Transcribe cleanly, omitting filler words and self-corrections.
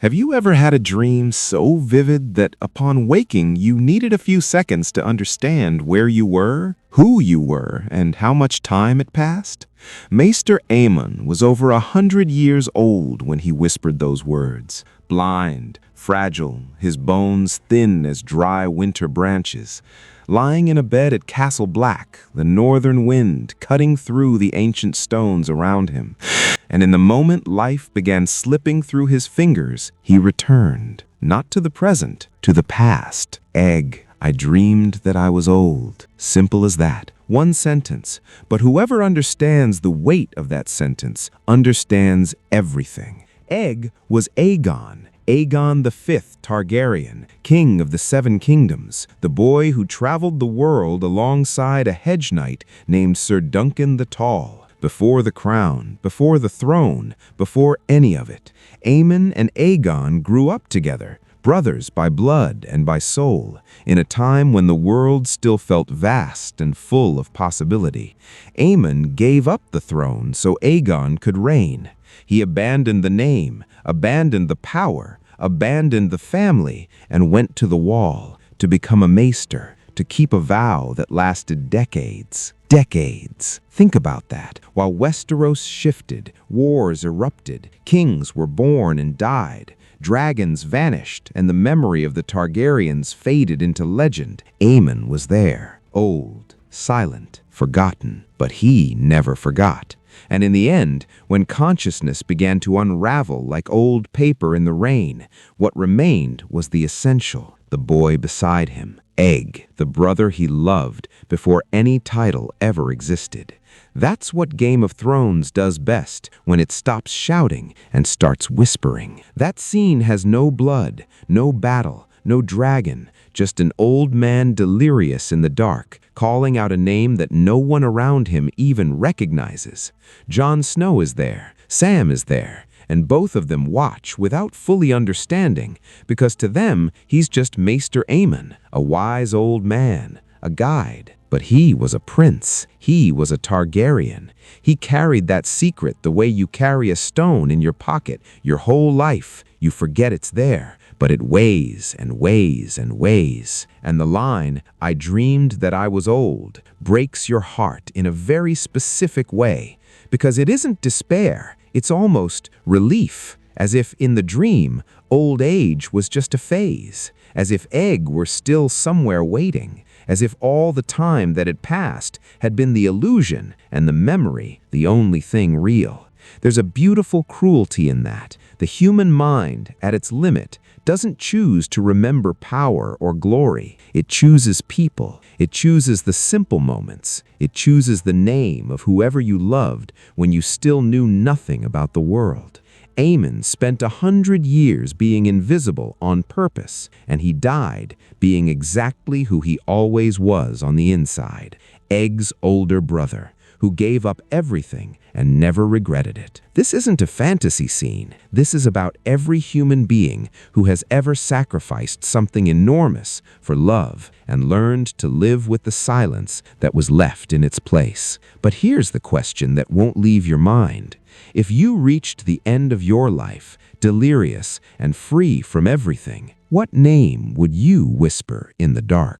Have you ever had a dream so vivid that upon waking you needed a few seconds to understand where you were, who you were, and how much time had passed? Maester Aemon was over 100 years old when he whispered those words. Blind, fragile, his bones thin as dry winter branches. Lying in a bed at Castle Black, the northern wind cutting through the ancient stones around him. And in the moment life began slipping through his fingers, he returned, not to the present, to the past. Egg, I dreamed that I was old. Simple as that. One sentence. But whoever understands the weight of that sentence understands everything. Egg was Aegon. Aegon V Targaryen, king of the Seven Kingdoms, the boy who traveled the world alongside a hedge knight named Sir Duncan the Tall. Before the crown, before the throne, before any of it, Aemon and Aegon grew up together, brothers by blood and by soul, in a time when the world still felt vast and full of possibility. Aemon gave up the throne so Aegon could reign. He abandoned the name, abandoned the power, abandoned the family, and went to the wall to become a maester, to keep a vow that lasted decades. Decades. Think about that. While Westeros shifted, wars erupted, kings were born and died, dragons vanished, and the memory of the Targaryens faded into legend, Aemon was there. Old, silent, forgotten. But he never forgot. And in the end, when consciousness began to unravel like old paper in the rain, what remained was the essential, the boy beside him. Egg, the brother he loved before any title ever existed. That's what Game of Thrones does best, when it stops shouting and starts whispering. That scene has no blood, no battle, no dragon, just an old man delirious in the dark, calling out a name that no one around him even recognizes. Jon Snow is there, Sam is there, and both of them watch without fully understanding, because to them he's just Maester Aemon, a wise old man, a guide. But he was a prince. He was a Targaryen. He carried that secret the way you carry a stone in your pocket your whole life. You forget it's there, but it weighs and weighs and weighs. And the line, "I dreamed that I was old," breaks your heart in a very specific way, because it isn't despair. It's almost relief, as if in the dream, old age was just a phase, as if Egg were still somewhere waiting, as if all the time that had passed had been the illusion and the memory the only thing real. There's a beautiful cruelty in that. The human mind, at its limit, doesn't choose to remember power or glory. It chooses people. It chooses the simple moments. It chooses the name of whoever you loved when you still knew nothing about the world. Aemon spent 100 years being invisible on purpose, and he died being exactly who he always was on the inside, Egg's older brother, who gave up everything and never regretted it. This isn't a fantasy scene. This is about every human being who has ever sacrificed something enormous for love and learned to live with the silence that was left in its place. But here's the question that won't leave your mind. If you reached the end of your life, delirious and free from everything, what name would you whisper in the dark?